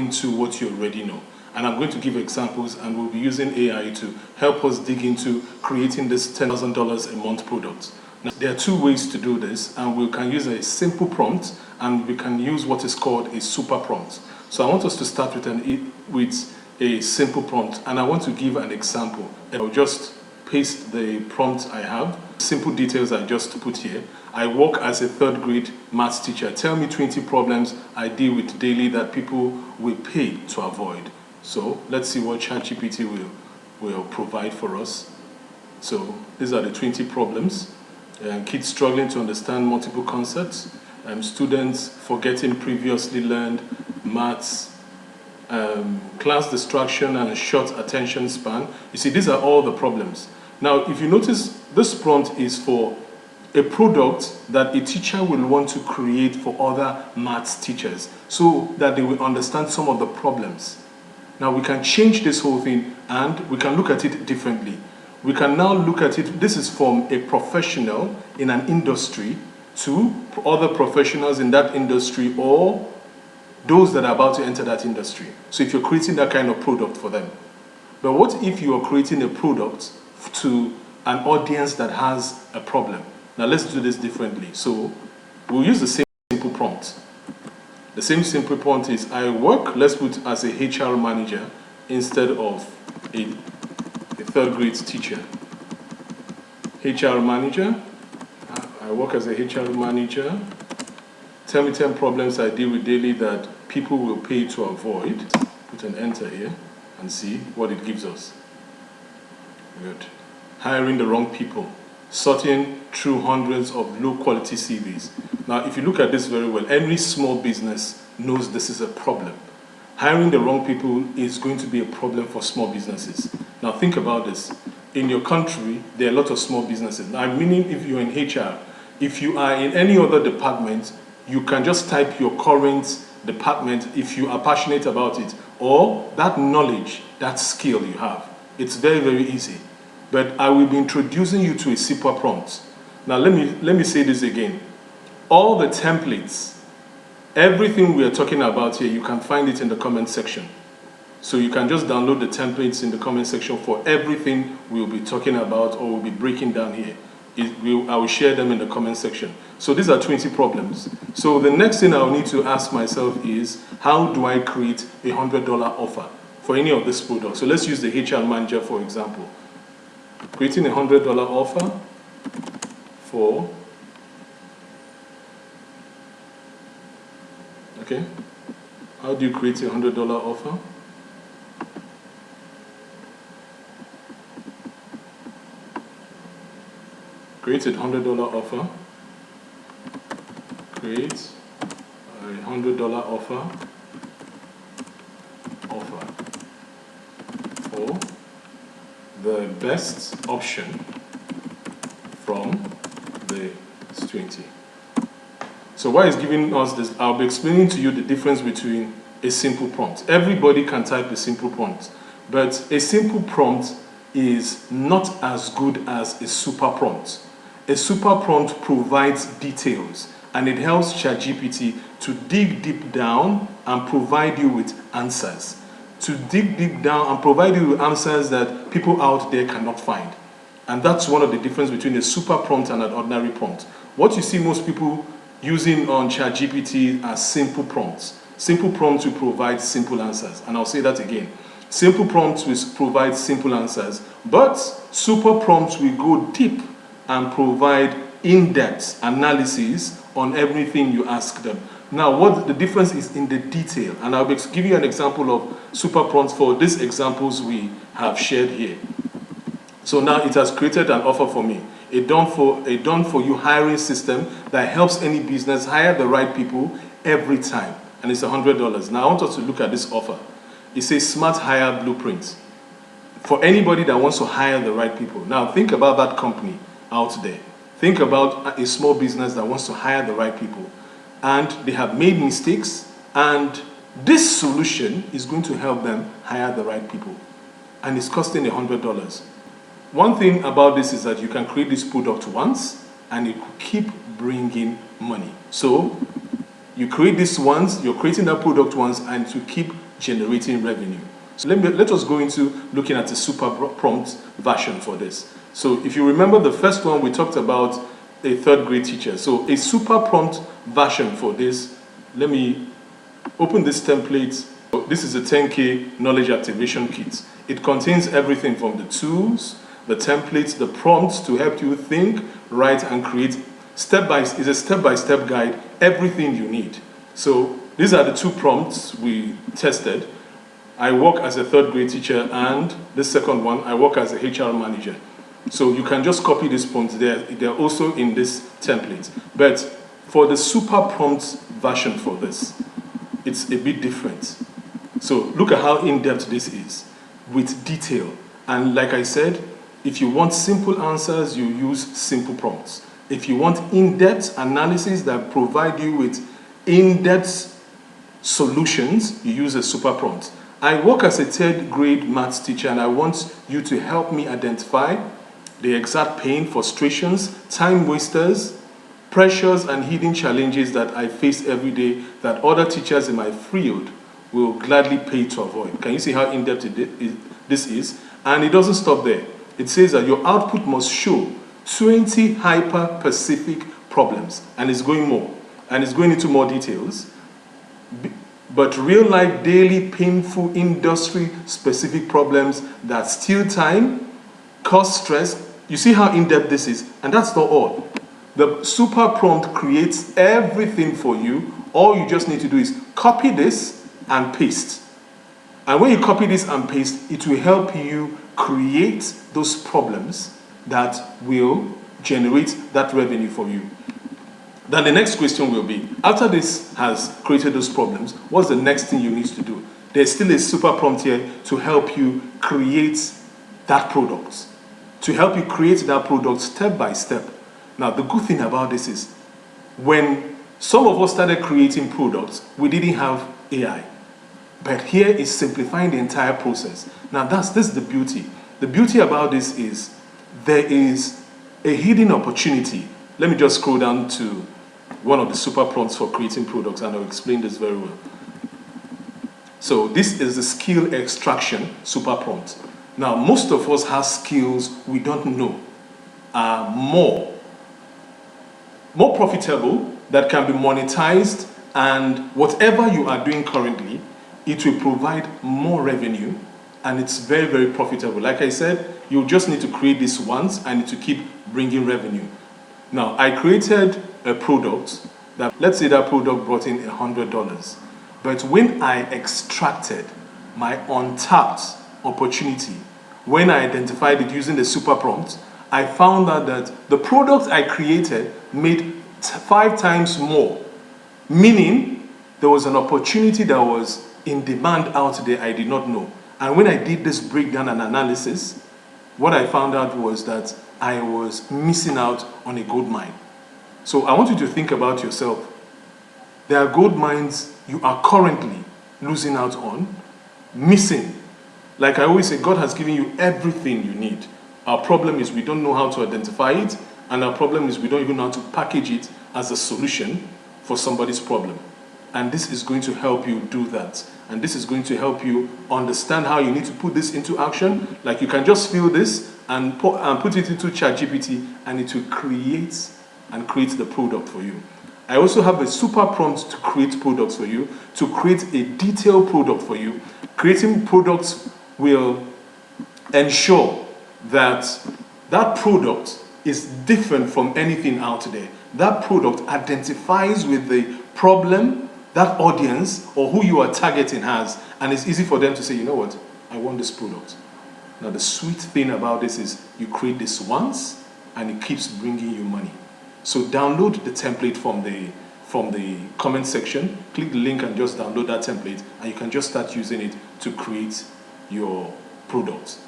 into what you already know. And I'm going to give examples, and we'll be using AI to help us dig into creating this $10,000 a month product. Now, there are two ways to do this, and we can use a simple prompt, and we can use what is called a super prompt. So I want us to start with a simple prompt, and I want to give an example. I'll just paste the prompt I have, simple details I just put here. I work as a third grade maths teacher. Tell me 20 problems I deal with daily that people will pay to avoid. So let's see what ChatGPT will provide for us. So these are the 20 problems. Kids struggling to understand multiple concepts, students forgetting previously learned maths, class distraction and a short attention span. You see, these are all the problems. Now, if you notice, this prompt is for a product that a teacher will want to create for other maths teachers so that they will understand some of the problems. Now, we can change this whole thing and we can look at it differently. We can now look at it, this is from a professional in an industry to other professionals in that industry or those that are about to enter that industry. So if you're creating that kind of product for them. But what if you are creating a product to an audience that has a problem? Now let's do this differently. So we'll use the same simple prompt. The same simple prompt is I work, let's put as a HR manager instead of a third grade teacher. HR manager, I work as a HR manager. Tell me 10 problems I deal with daily that people will pay to avoid. Put an enter here and see what it gives us. Good. Hiring the wrong people. Sorting through hundreds of low quality CVs. Now, if you look at this very well, every small business knows this is a problem. Hiring the wrong people is going to be a problem for small businesses. Now, think about this. In your country, there are a lot of small businesses. Now, meaning if you're in HR, if you are in any other department, you can just type your current department if you are passionate about it, or that knowledge, that skill you have. It's very, very easy. But I will be introducing you to a super prompt. Now let me say this again. All the templates, everything we are talking about here, you can find it in the comment section. So you can just download the templates in the comment section for everything we'll be talking about or we'll be breaking down here. I will share them in the comment section. So these are 20 problems. So the next thing I'll need to ask myself is, how do I create a $100 offer for any of this product? So let's use the HR manager for example. Creating a $100 offer for, okay, how do you create a $100 offer? Create a $100 offer. Create a $100 offer for the best option from the 20. So why is giving us this? I'll be explaining to you the difference between a simple prompt. Everybody can type a simple prompt, but a simple prompt is not as good as a super prompt. A super prompt provides details and it helps ChatGPT to dig deep down and provide you with answers. To dig deep down and provide you with answers that people out there cannot find. And that's one of the differences between a super prompt and an ordinary prompt. What you see most people using on ChatGPT are simple prompts. Simple prompts will provide simple answers. And I'll say that again. Simple prompts will provide simple answers, but super prompts will go deep and provide in-depth analysis on everything you ask them. Now, what the difference is in the detail, and I'll give you an example of super prompts for these examples we have shared here. So now it has created an offer for me, a done for you hiring system that helps any business hire the right people every time, and it's $100. Now I want us to look at this offer. It says Smart Hire Blueprint for anybody that wants to hire the right people. Now think about that company out there. Think about a small business that wants to hire the right people, and they have made mistakes, and this solution is going to help them hire the right people, and it's costing $100. One thing about this is that you can create this product once and it will keep bringing money. So You create this once, you're creating that product once, and to keep generating revenue. So let us go into looking at a super prompt version for this. So if you remember the first one, we talked about a third grade teacher. So a super prompt version for this, let me open this template. This is a 10K Knowledge Activation Kit. It contains everything from the tools, the templates, the prompts to help you think, write, and create. It's a step-by-step guide, everything you need. So these are the two prompts we tested. I work as a third grade teacher, and the second one, I work as a HR manager. So you can just copy these prompts there. They're also in this template. But for the super prompt version for this, it's a bit different. So look at how in-depth this is with detail. And like I said, if you want simple answers, you use simple prompts. If you want in-depth analysis that provide you with in-depth solutions, you use a super prompt. I work as a third grade maths teacher, and I want you to help me identify the exact pain, frustrations, time wasters, pressures, and hidden challenges that I face every day that other teachers in my field will gladly pay to avoid. Can you see how in-depth this is? And it doesn't stop there. It says that your output must show 20 hyper-specific problems, and it's going more, and it's going into more details. But real-life, daily, painful, industry-specific problems that steal time, cause stress. You see how in-depth this is? And that's not all. The super prompt creates everything for you. All you just need to do is copy this and paste. And when you copy this and paste, it will help you create those problems that will generate that revenue for you. Then the next question will be, after this has created those problems, what's the next thing you need to do? There's still a super prompt here to help you create that product. To help you create that product step by step. Now, the good thing about this is, when some of us started creating products, we didn't have AI. But here is simplifying the entire process. Now, this is the beauty. The beauty about this is, there is a hidden opportunity. Let me just scroll down to one of the super prompts for creating products, and I'll explain this very well. So this is the skill extraction super prompt. Now, most of us have skills we don't know are more profitable, that can be monetized, and whatever you are doing currently, it will provide more revenue, and it's very, very profitable. Like I said, you just need to create this once and to keep bringing revenue. Now, I created a product that, let's say that product brought in $100. But when I extracted my untapped opportunity, when I identified it using the super prompt, I found out that the product I created made 5 times more. Meaning, there was an opportunity that was in demand out there I did not know. And when I did this breakdown and analysis, what I found out was that I was missing out on a gold mine. So I want you to think about yourself. There are gold mines you are currently losing out on, missing. Like I always say, God has given you everything you need. Our problem is we don't know how to identify it, and our problem is we don't even know how to package it as a solution for somebody's problem. And this is going to help you do that. And this is going to help you understand how you need to put this into action. Like, you can just fill this and put it into ChatGPT, and it will create the product for you. I also have a super prompt to create products for you, to create a detailed product for you. Creating products will ensure that that product is different from anything out there. That product identifies with the problem that audience or who you are targeting has, and it's easy for them to say, you know what, I want this product. Now, the sweet thing about this is you create this once and it keeps bringing you money. So download the template from the comment section, click the link and just download that template, and you can just start using it to create your products.